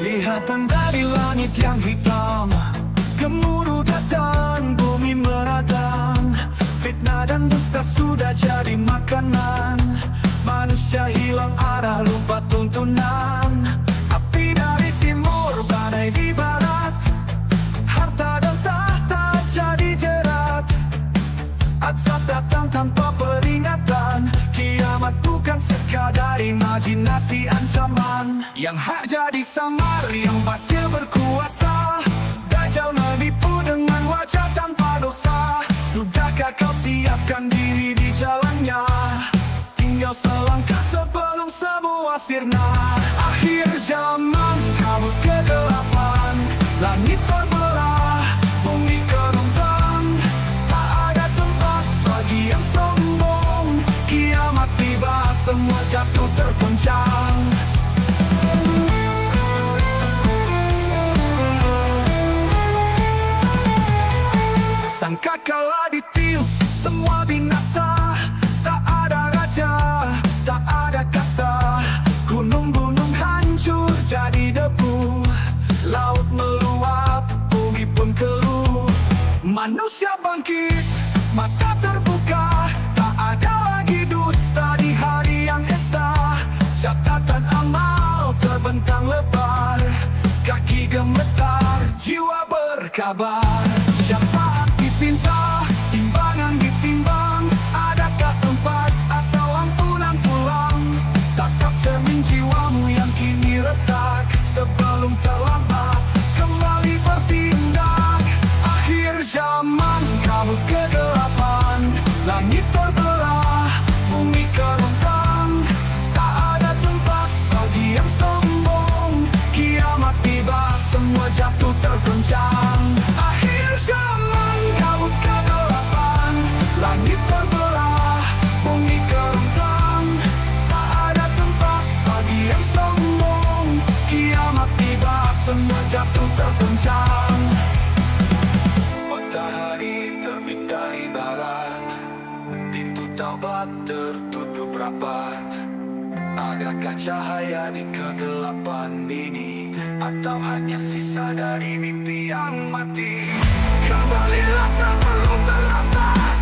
Lihatan dari langit yang hitam, gemuruh datang, bumi meradang. Fitnah dan dusta sudah jadi makanan. Manusia hilang arah, lupa tuntunan. Api dari timur, badai di barat. Harta dan tahta jadi jerat. Azab datang tanpa peringatan. Kiamat bukan sekadar imajinasi ancaman. Yang hak jadi samar, yang batil berkuasa. Dajjal menipu dengan wajah tanpa dosa. Sudahkah kau siapkan diri di jalannya? Tinggal selangkah sebelum semua sirna. Akhir zaman, kabut kegelapan. Langit terbelah, bumi kerontang. Tak ada tempat bagi yang sombong. Kiamat tiba, semua jatuh terpencang. Sangkakala ditiup, semua binasa. Tak ada raja, tak ada kasta. Gunung-gunung hancur jadi debu. Laut meluap, bumi pun keluh. Manusia bangkit, mata terbuka. Tak ada lagi dusta di hari yang esa. Catatan amal terbentang lebar. Kaki gemetar, jiwa berkabar. Syafaat dipinta, timbangan ditimbang. Adakah tempat atau ampunan pulang? Tatap cermin jiwamu yang kini retak. Sebelum terlambat, kembali bertindak. Akhir zaman, kabut kegelapan. Langit terbelah, bumi kerontang. Tak ada tempat bagi yang sombong. Kiamat tiba, semua jatuh tergoncang. Akhir zaman, kabut kegelapan. Langit terbelah, bumi kerontang. Tak ada tempat bagi yang sombong. Kiamat tiba, semua jatuh tergoncang. Matahari terbit dari barat. Pintu taubat tertutup rapat. Adakah cahaya di kegelapan ini, atau hanya sisa dari mimpi yang mati? Kembalilah sebelum terlambat.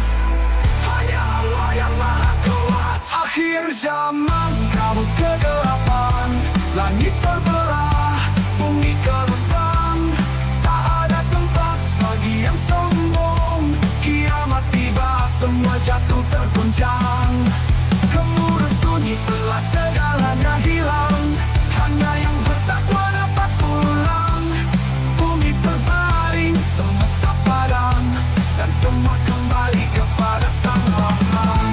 Hanya Allah yang maha kuat. Akhir zaman, kabut kegelapan. Langit terbelah, bumi kerontang. Tak ada tempat bagi yang sombong. Kiamat tiba, semua jatuh tergoncang. Gemuruh sunyi setelah segalanya hilang. Hanya yang bertakwa dapat pulang. Bumi terbaring, semesta padam. Dan semua kembali kepada Sang Rahman.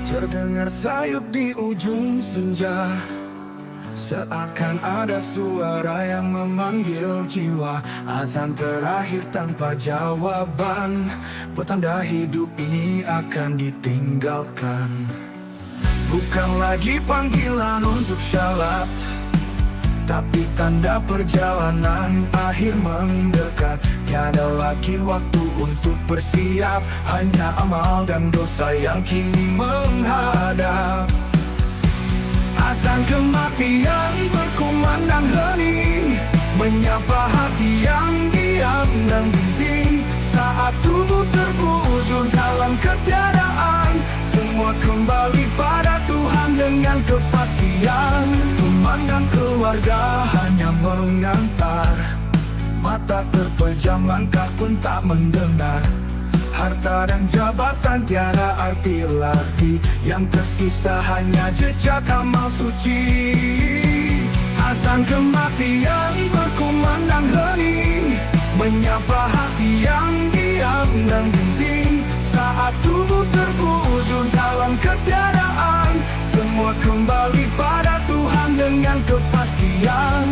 Terdengar sayup di ujung senja. Seakan ada suara yang memanggil jiwa. Azan terakhir tanpa jawaban. Petanda hidup ini akan ditinggalkan. Bukan lagi panggilan untuk syarat, tapi tanda perjalanan akhir mendekat. Tiada lagi waktu untuk bersiap. Hanya amal dan dosa yang kini menghadap. Azan kematian berkumandang hening, menyapa hati yang diam dan binting. Saat tubuh terbujur dalam ketiadaan, semua kembali pada Tuhan dengan kepastian. Memandang keluarga hanya mengantar. Mata terpejam, langkah pun tak mendengar. Harta dan jabatan tiada arti lagi. Yang tersisa hanya jejak amal suci. Azan kematian berkumandang hening, menyapa hati yang diam dan binting. Saat tubuh terbujur dalam ketiadaan, semua kembali pada Tuhan dengan kepastian.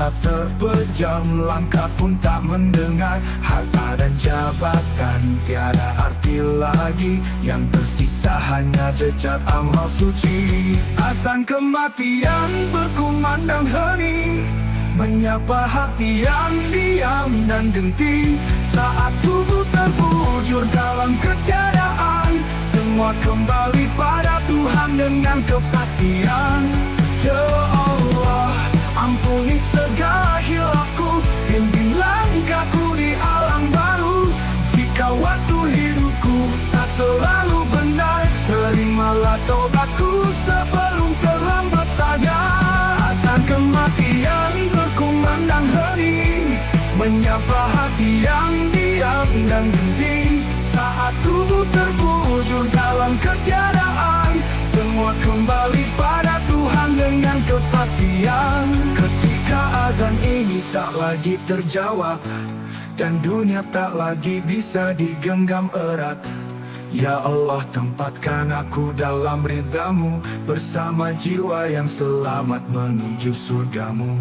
mata terpejam, langkah pun tak mendengar. Harta dan jabatan tiada arti lagi, yang tersisa hanya jejak amal suci. Azan kematian berkumandang hening, menyapa hati yang diam dan genting. Saat tubuh terbujur dalam ketiadaan, semua kembali pada Tuhan dengan kepastian. Ya Allah, ampuni segala hilafku, bimbing langkahku di alam baru. Jika waktu hidupku tak selalu benar, terimalah taubatku sebelum terlambat sadar. Azan kematian berkumandang hening, menyapa hati yang diam dan genting. Saat tubuh terbujur dalam ketiadaan, semua kembali pada Tuhan dengan kepastian. Ketika azan ini tak lagi terjawab, dan dunia tak lagi bisa digenggam erat, ya Allah, tempatkan aku dalam ridha-Mu, bersama jiwa yang selamat menuju surga-Mu.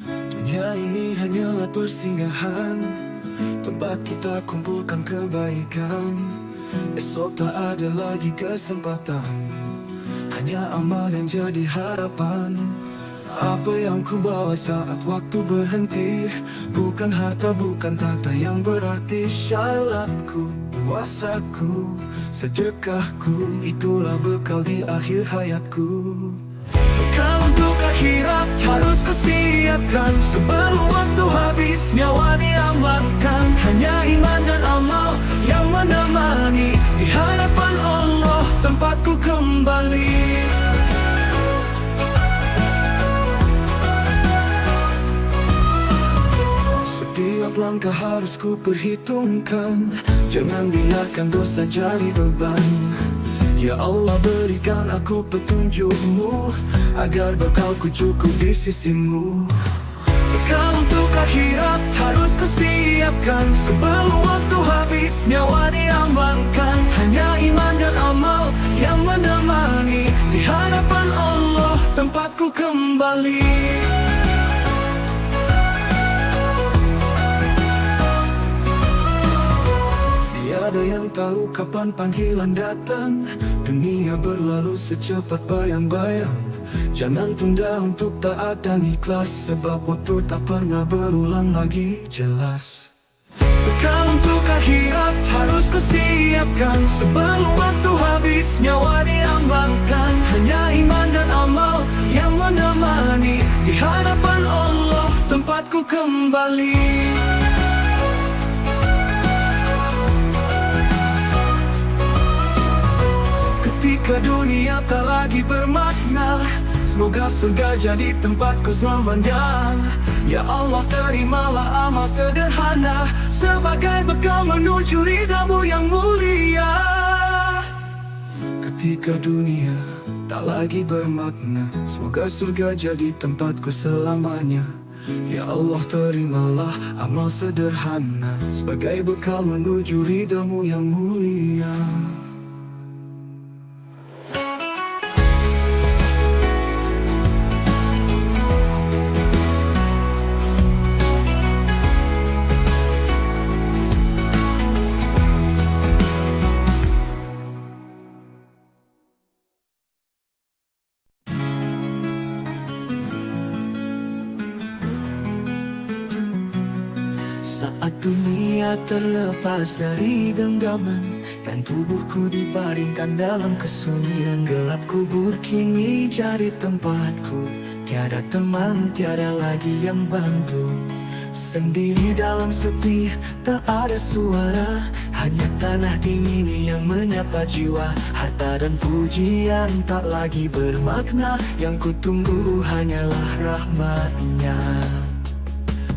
Dunia ini hanyalah persinggahan, tempat kita kumpulkan kebaikan. Esok tak ada lagi kesempatan, hanya amal yang jadi harapan. Apa yang ku bawa saat waktu berhenti, bukan harta, bukan tata yang berarti. Syalatku, puasaku, sedekahku, itulah bekal di akhir hayatku. Bekal untuk akhirat harus kusiapkan, sebelum waktu habis nyawa diamankan. Hanya iman dan amal yang menemani, di hadapan Allah tempatku kembali. Setiap langkah harus ku perhitungkan, jangan biarkan dosa jadi beban. Ya Allah, berikan aku petunjuk-Mu, agar bekalku cukup di sisi-Mu. Bekal untuk akhirat harus kusiapkan, sebelum waktu habis nyawa diamankan. Hanya iman dan amal yang menemani, di hadapan Allah tempatku kembali. Tiada yang tahu kapan panggilan datang, dunia berlalu secepat bayang-bayang. Jangan tunda untuk taat dan ikhlas, sebab waktu tak pernah berulang lagi, jelas. Bekal untuk akhirat harus kusiapkan, sebelum waktu habis nyawa diamankan. Hanya iman dan amal yang menemani, di hadapan Allah tempatku kembali. Ketika dunia tak lagi bermakna, semoga surga jadi tempatku selamanya. Ya Allah, terimalah amal sederhana, sebagai bekal menuju ridha-Mu yang mulia. Ketika dunia tak lagi bermakna, semoga surga jadi tempatku selamanya. Ya Allah, terimalah amal sederhana, sebagai bekal menuju ridha-Mu yang mulia. Saat dunia terlepas dari genggaman, dan tubuhku dibaringkan dalam kesunyian, gelap kubur kini jadi tempatku. Tiada teman, tiada lagi yang bantu. Sendiri dalam sepi, tak ada suara, hanya tanah dingin yang menyapa jiwa. Harta dan pujian tak lagi bermakna, yang kutunggu hanyalah rahmat-Nya.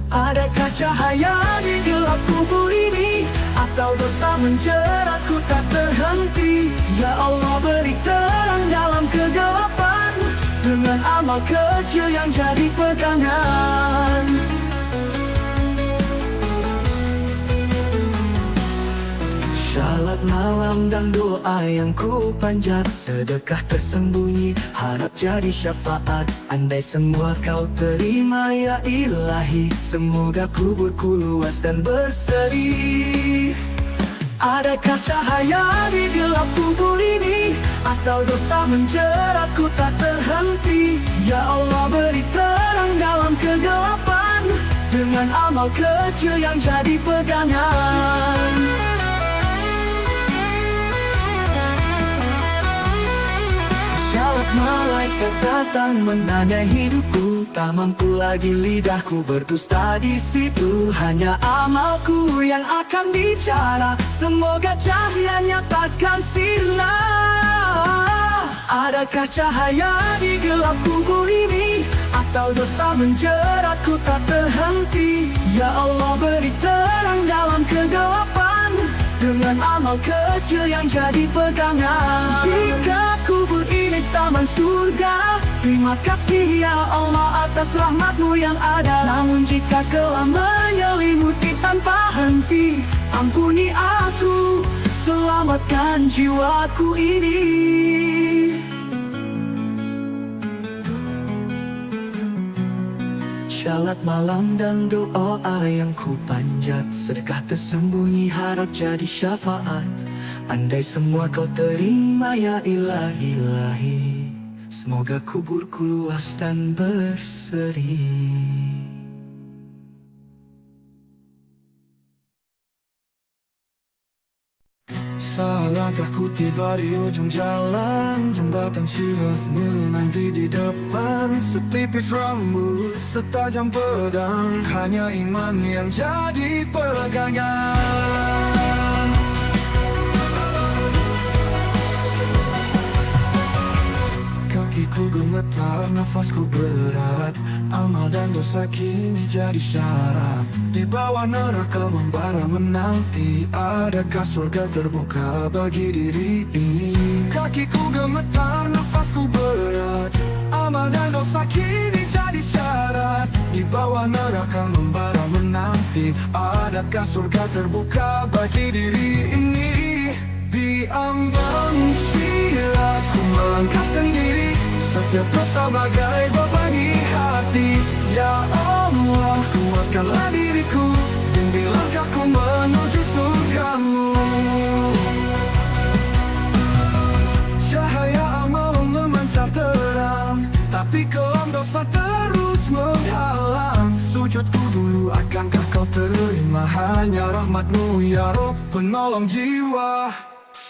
Adakah cahaya di gelap kubur ini, atau dosa menjeratku tak terhenti? Ya Allah, beri terang dalam kegelapan, dengan amal kecil yang jadi pegangan. Salat Salat malam dan doa yang ku panjat, sedekah tersembunyi harap jadi syafaat. Andai semua kau terima ya ilahi, semoga kuburku luas dan berseri. Adakah cahaya di gelap kubur ini, atau dosa menjeratku tak terhenti? Ya Allah, beri terang dalam kegelapan, dengan amal kecil yang jadi pegangan. Syarat malaikat datang menanyai hidupku, tak mampu lagi lidahku berdusta di situ. Hanya amalku yang akan bicara, semoga cahayanya takkan sinar. Adakah cahaya di gelap kubur ini, atau dosa menjeratku tak terhenti? Ya Allah, beri terang dalam kegelapan, dengan amal kecil yang jadi pegangan. Jika kubur ini taman surga, terima kasih ya Allah atas rahmat-Mu yang ada. Namun jika kelam menyelimuti tanpa henti, ampuni aku, selamatkan jiwaku ini. Syalat malam dan doa yang ku panjat, sedekah tersembunyi harap jadi syafaat. Andai semua kau terima ya ilahi, semoga kuburku luas dan berseri. Salahkah ku tiba di ujung jalan, jembatan sirat menanti di depan. Setipis rambut, setajam pedang, hanya iman yang jadi pegangan. Kakiku gemetar, nafasku berat, amal dan dosa kini jadi syarat. Di bawah neraka membara menanti, adakah surga terbuka bagi diri ini? Kakiku gemetar, nafasku berat, amal dan dosa kini jadi syarat. Di bawah neraka membara menanti, adakah surga terbuka bagi diri ini? Di ambang sirat ku melangkah sendiri, setiap dosa bagai beban di hati. Ya Allah, kuatkanlah diriku, bimbing langkahku menuju surga-Mu. Cahaya amal memancar terang, tapi kelam dosa terus menghalang. Sujudku dulu, akankah kau terima? Hanya rahmat-Mu ya Rabb, penolong jiwa.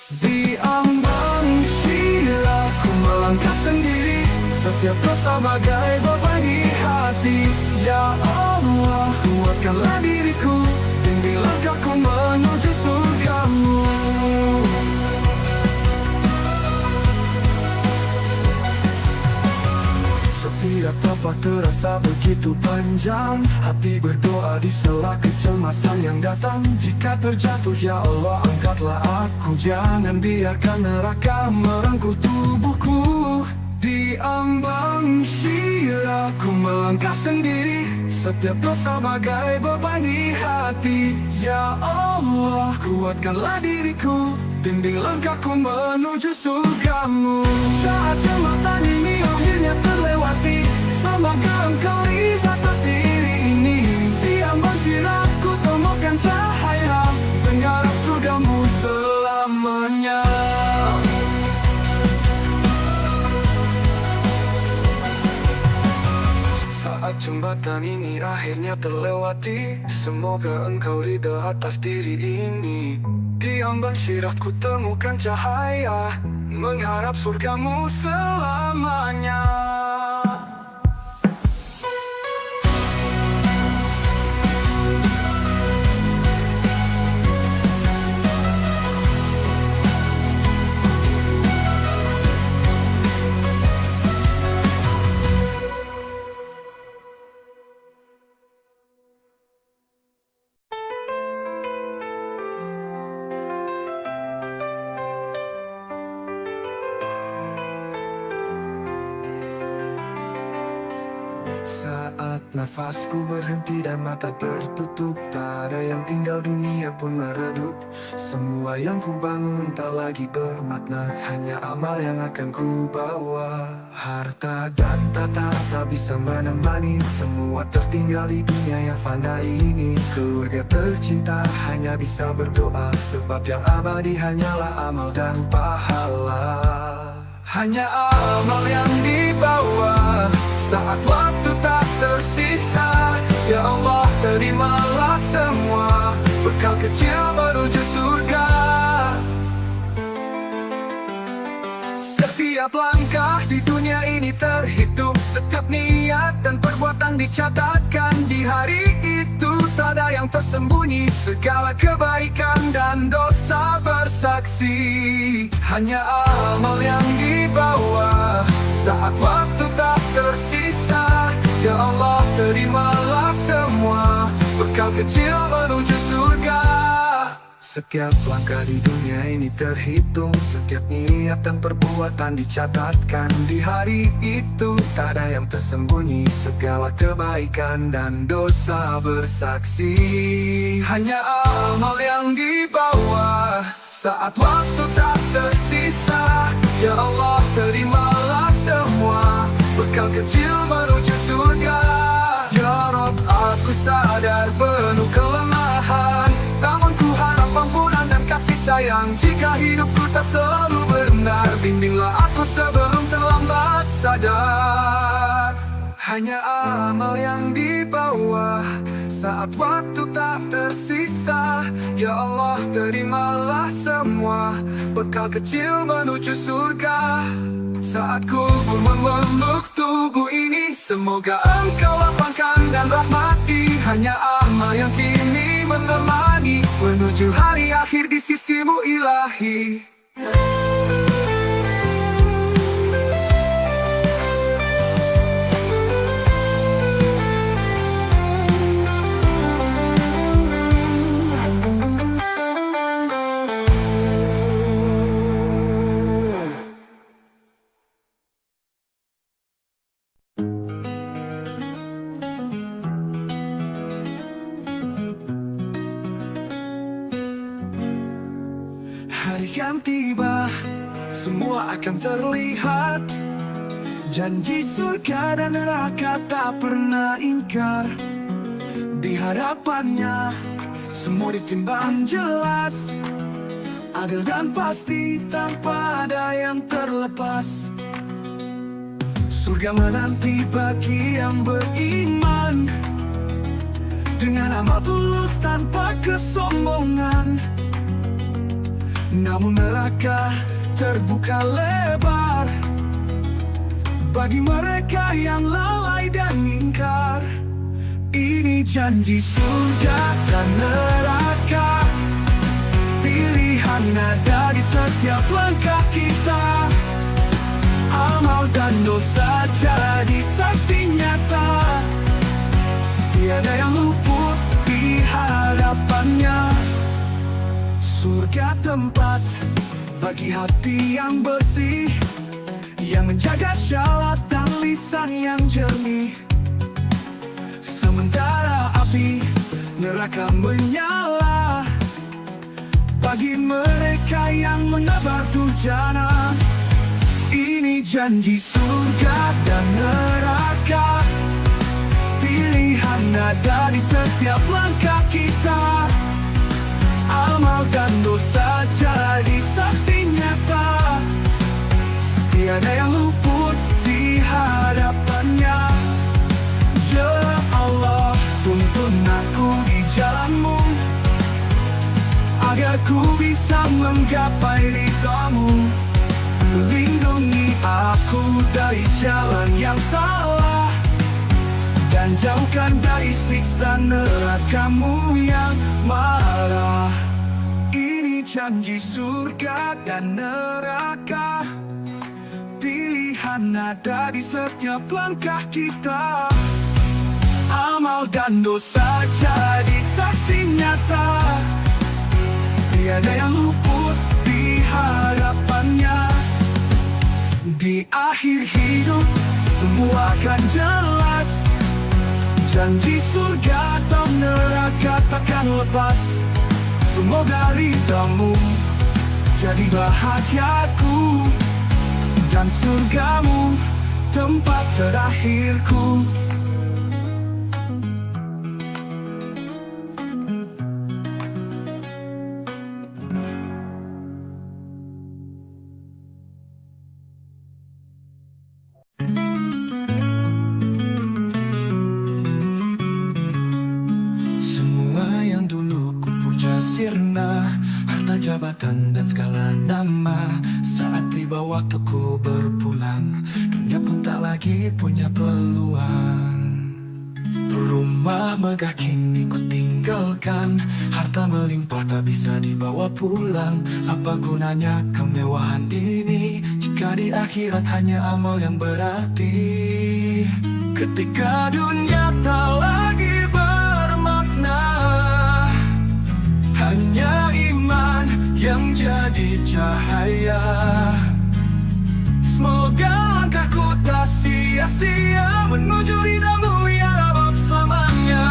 Di ambang sirat ku melangkah sendiri, setiap dosa bagai beban di hati. Ya Allah, kuatkanlah diriku, bimbing langkahku menuju surga-Mu. Setiap tapak terasa begitu panjang, hati berdoa di sela kecemasan yang datang. Jika terjatuh ya Allah, angkatlah aku, jangan biarkan neraka merengkuh tubuhku. Di ambang sirat ku melangkah sendiri, setiap dosa bagai beban di hati. Ya Allah, kuatkanlah diriku, bimbing langkahku menuju surga-Mu. Saat jembatan ini akhirnya terlewati, semoga Engkau ridha atas diri ini. Di ambang sirat ku temukan cahaya, mengharap surga-Mu selamanya. Saat jembatan ini akhirnya terlewati, semoga Engkau ridha atas diri ini. Di ambang sirat ku temukan cahaya, mengharap surga-Mu selamanya. Saat nafasku berhenti dan mata tertutup, tak ada yang tinggal, dunia pun meredup. Semua yang ku bangun tak lagi bermakna, hanya amal yang akan ku bawa. Harta dan tata tak bisa menemani, semua tertinggal di dunia yang fana ini. Keluarga tercinta hanya bisa berdoa, sebab yang abadi hanyalah amal dan pahala. Hanya amal yang dibawa saat waktu tak tersisa. Ya Allah, terimalah semua bekal kecil menuju surga. Setiap langkah di dunia ini terhitung, setiap niat dan perbuatan dicatatkan. Di hari itu tak ada yang tersembunyi, segala kebaikan dan dosa bersaksi. Hanya amal yang dibawa saat waktu tak tersisa. Ya Allah, terimalah semua bekal kecil menuju surga. Setiap langkah di dunia ini terhitung, setiap niat dan perbuatan dicatatkan. Di hari itu tak ada yang tersembunyi, segala kebaikan dan dosa bersaksi. Hanya amal yang dibawa saat waktu tak tersisa. Ya Allah, terimalah semua bekal kecil menuju surga. Ya Rabb, aku sadar penuh kelemahan, namun ku harap ampunan dan kasih sayang. Jika hidupku tak selalu benar, bimbinglah aku sebelum terlambat sadar. Hanya amal yang dibawa saat waktu tak tersisa. Ya Allah, terimalah semua bekal kecil menuju surga. Saat kubur memeluk tubuh ini, semoga Engkau lapangkan dan rahmati. Hanya amal yang kini menemani menuju hari akhir di sisimu ilahi. Hari yang tiba, semua akan terlihat. Janji surga dan neraka tak pernah ingkar. Di hadapannya, semua ditimbang jelas, adil dan pasti tanpa ada yang terlepas. Surga menanti bagi yang beriman, dengan amal tulus tanpa kesombongan. Namun neraka terbuka lebar bagi mereka yang lalai dan ingkar. Ini janji surga dan neraka, pilihan ada di setiap langkah kita. Amal dan dosa jadi saksi nyata, tiada yang luput di hadapannya. Surga tempat bagi hati yang bersih, yang menjaga syahwat dan lisan yang jernih. Sementara api neraka menyala bagi mereka yang menebar durjana. Ini janji surga dan neraka, pilihan ada di setiap langkah kita. Amal dan dosa jadi saksi nyata, tiada yang luput di hadapannya. Ya Allah, tuntun aku di jalan-Mu, agar ku bisa menggapai ridha-Mu. Lindungi aku dari jalan yang salah, dan jauhkan dari siksa neraka-Mu yang marah. Ini janji surga dan neraka, pilihan ada di setiap langkah kita. Amal dan dosa jadi saksi nyata, tiada yang luput di hadapannya. Di akhir hidup semua akan jelas, Janji surga atau neraka takkan lepas. Semoga ridhamu jadi bahagiaku, dan surgamu tempat terakhirku. Semua yang dulu ku puja sirna, harta jabatan dan segala nama. Saat tiba waktuku berpulang, dunia pun tak lagi punya peluang. Rumah megah kini ku tinggalkan, harta melimpah tak bisa dibawa pulang. Apa gunanya kemewahan ini jika di akhirat hanya amal yang berarti? Ketika dunia tak lagi bermakna, hanya iman yang jadi cahaya. Semoga langkahku tak sia-sia menuju ridhamu ya Rabb selamanya.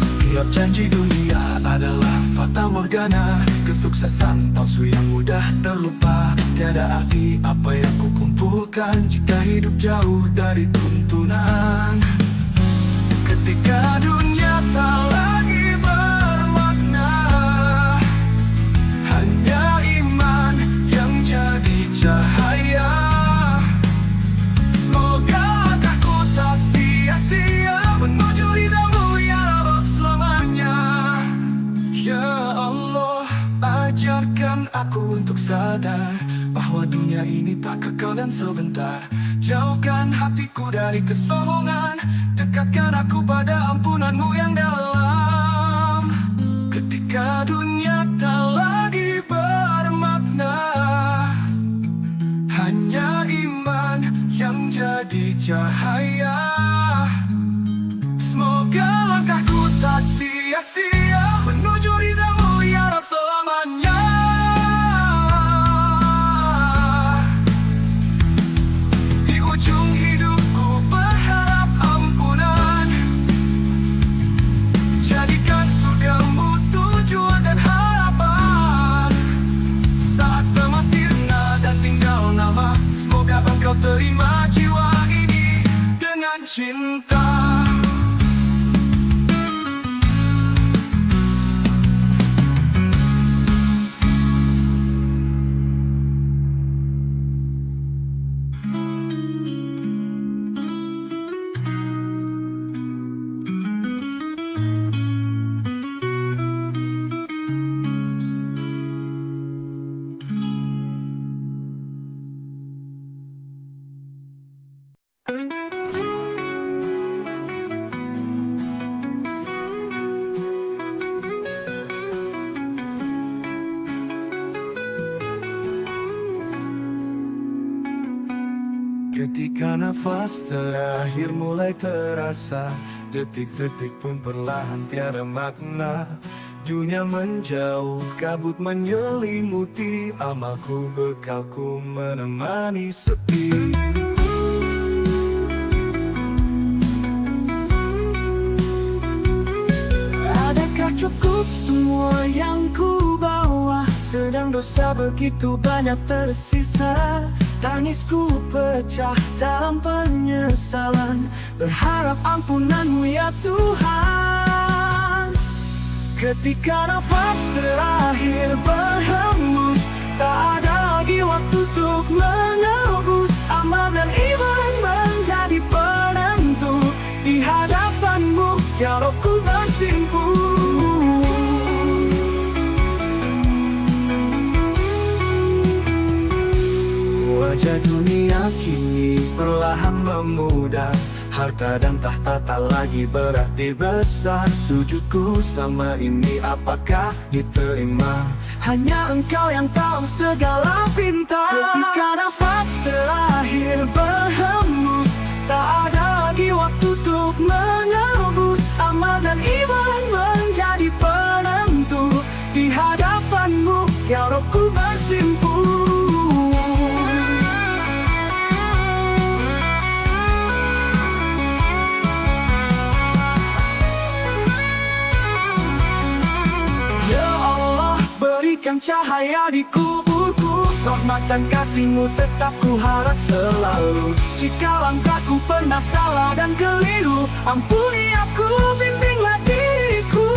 Setiap janji dunia adalah fata morgana, kesuksesan palsu yang mudah terlupa. Tiada arti apa yang ku kumpulkan jika hidup jauh dari tuntunan. Ketika dunia tak lagi bermakna, hanya iman yang jadi cahaya. Semoga langkahku tak sia-sia menuju ridhamu ya Rabb selamanya. Ya Allah, ajarkan aku untuk sadar bahwa dunia ini tak kekal dan sebentar. Jauhkan hatiku dari kesombongan, dekatkan aku pada ampunanmu yang dalam. Ketika dunia tak lagi bermakna, hanya iman yang jadi cahaya. Semoga langkahku tak sia-sia menuju ridhamu ya Rabb selamanya. Kau terima jiwa ini dengan cinta. Ketika nafas terakhir mulai terasa, detik-detik pun perlahan tiada makna. Dunia menjauh, kabut menyelimuti, amalku bekalku menemani sepi. Adakah cukup semua yang ku bawa? Sedang dosa begitu banyak tersisa. Tangisku pecah dalam penyesalan, berharap ampunanmu ya Tuhan. Ketika nafas terakhir berhembus, tak ada lagi waktu untuk menebus. Amal dan iman menjadi penentu, di hadapanmu ya Rabb-ku bersimpu. Wajah dunia kini perlahan memudar, harta dan tahta tak lagi berarti besar. Sujudku sama ini apakah diterima? Hanya Engkau yang tahu segala pintar. Ketika nafas terakhir berhembus, tak ada lagi waktu untuk menebus. Amal dan iman menjadi penentu, di hadapanmu ya Rabb-ku bersimpu. terang cahaya di kuburku. Rahmat dan kasih-Mu tetap ku harap selalu. Jika langkahku pernah salah dan keliru, ampuni aku, bimbinglah diriku.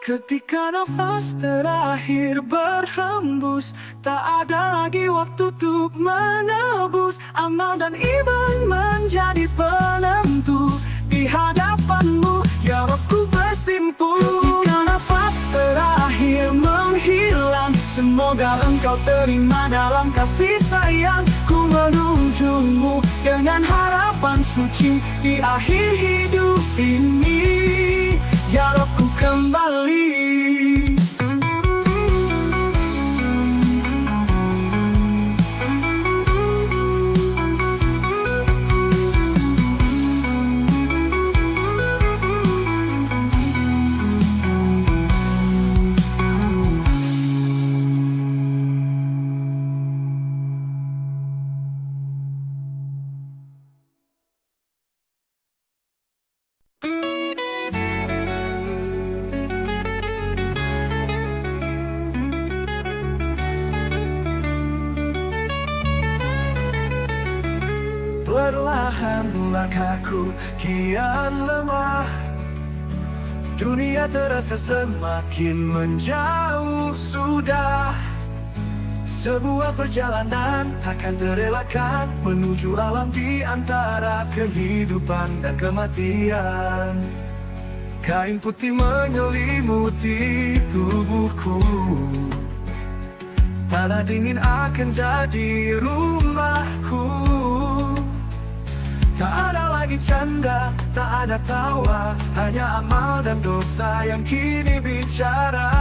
Ketika nafas terakhir berhembus, tak ada lagi waktu untuk menebus. Amal dan iman menjadi penentu di hadapan-Mu, ya Rabbku bersimpu. Ketika nafas terakhir menghilang, semoga Engkau terima dalam kasih sayang. Ku menuju-Mu dengan harapan suci di akhir hidup ini, ya Rabbku kembali. Perlahan langkahku kian lemah, dunia terasa semakin menjauh sudah. Sebuah perjalanan takkan terelakkan, menuju alam di antara kehidupan dan kematian. Kain putih menyelimuti tubuhku, tanah dingin akan jadi rumahku. Tak ada lagi canda, tak ada tawa, hanya amal dan dosa yang kini bicara.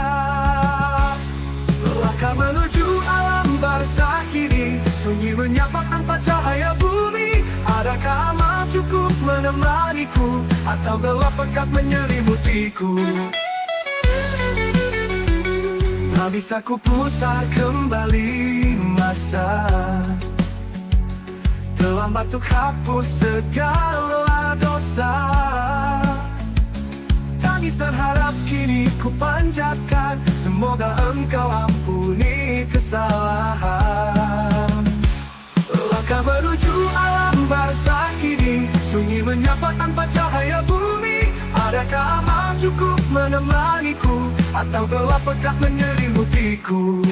Langkah menuju alam barzakh kini sunyi menyapa tanpa cahaya bumi. Adakah amal cukup menemaniku, atau gelap pekat menyelimutiku? Tak bisa ku putar kembali masa, terlambat untuk hapus segala dosa. Tangis dan harap kini ku panjatkan, semoga Engkau ampuni kesalahan. Langkah menuju alam barzakh kini sunyi menyapa tanpa cahaya bumi. Adakah amal cukup menemaniku, atau gelap pekat menyelimutiku?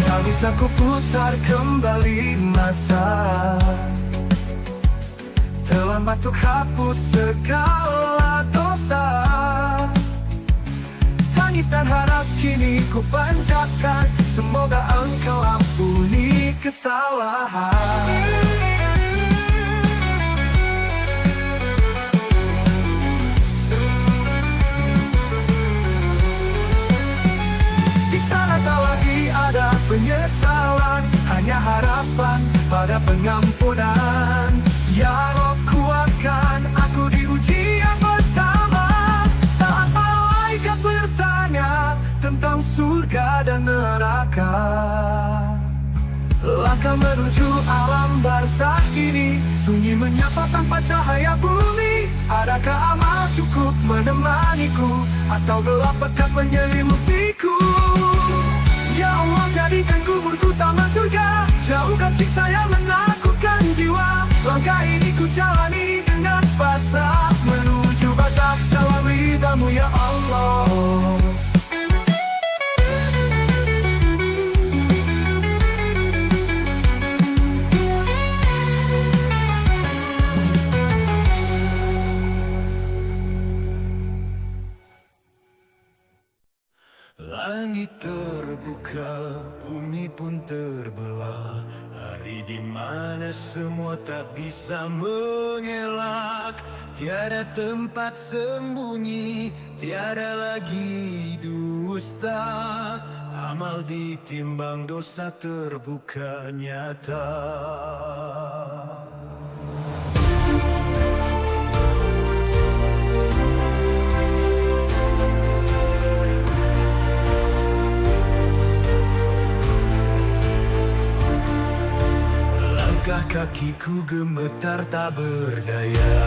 Tak bisa ku putar kembali masa, terlambat untuk hapus segala dosa. Tangis dan harap kini ku panjatkan, semoga Engkau ampuni kesalahan. Tak lagi ada penyesalan, hanya harapan pada pengampunan. Ya Rob, kuatkan aku di ujian pertama, saat malaikat bertanya tentang surga dan neraka. Langkah menuju alam barzakh kini sunyi menyapa tanpa cahaya bumi. Adakah amal cukup menemaniku, atau gelap pekat menyelimutiku? Ya Allah, jadikan kuburku taman surga, jauhkan siksa yang menakutkan jiwa. Langkah ini ku jalani dengan pasrah, menuju barzakh dalam ridha-Mu ya Allah. Langit terbuka, bumi pun terbelah. Hari di mana semua tak bisa mengelak. Tiada tempat sembunyi, tiada lagi dusta. Amal ditimbang, dosa terbuka nyata. Langkah kakiku gemetar tak berdaya.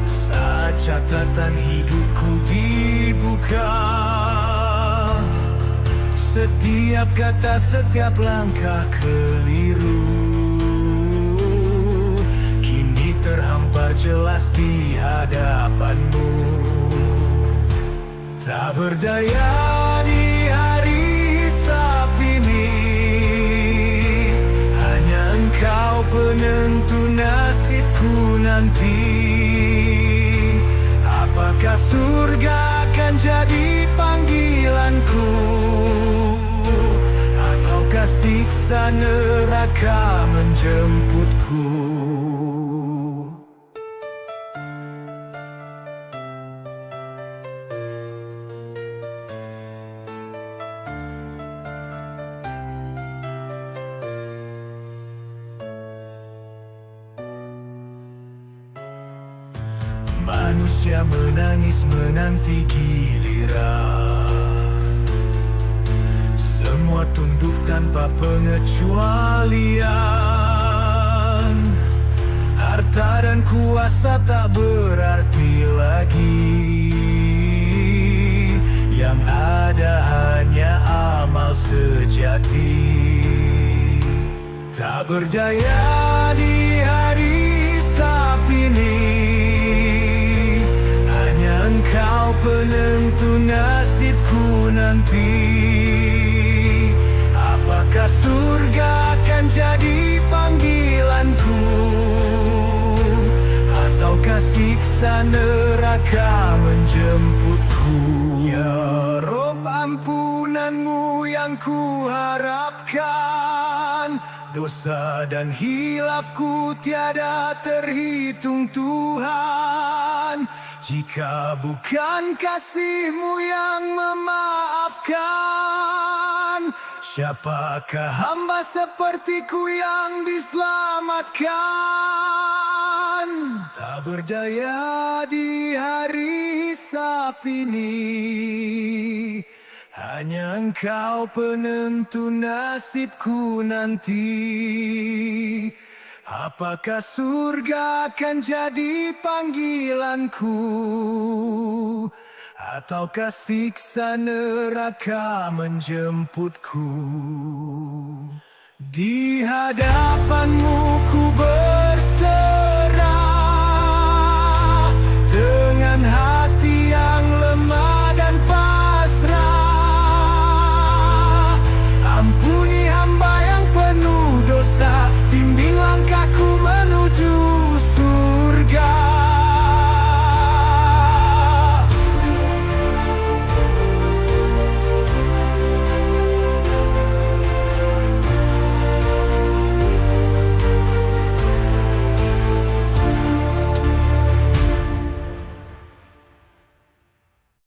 Saat catatan hidupku dibuka, setiap kata, setiap langkah keliru kini terhampar jelas di hadapanmu. Tak berdaya di hari Hisab ini, hanya Engkau penentu nasibku nanti. Apakah surga akan jadi panggilanku, ataukah siksa neraka menjemputku? Manusia menangis menanti giliran, semua tunduk tanpa pengecualian. Harta dan kuasa tak berarti lagi, yang ada hanya amal sejati. Tak berdaya di hari Hisab ini, Engkau penentu nasibku nanti. Apakah surga akan jadi panggilanku, ataukah siksa neraka menjemputku? Ya Rob, ampunanmu yang ku harapkan, dosa dan hilafku tiada terhitung Tuhan. Jika bukan kasih-Mu yang memaafkan, siapakah hamba sepertiku yang diselamatkan? Tak berdaya di hari Hisab ini, hanya Engkau penentu nasibku nanti. Apakah surga akan jadi panggilanku, ataukah siksa neraka menjemputku? Di hadapan-Mu ku berserah,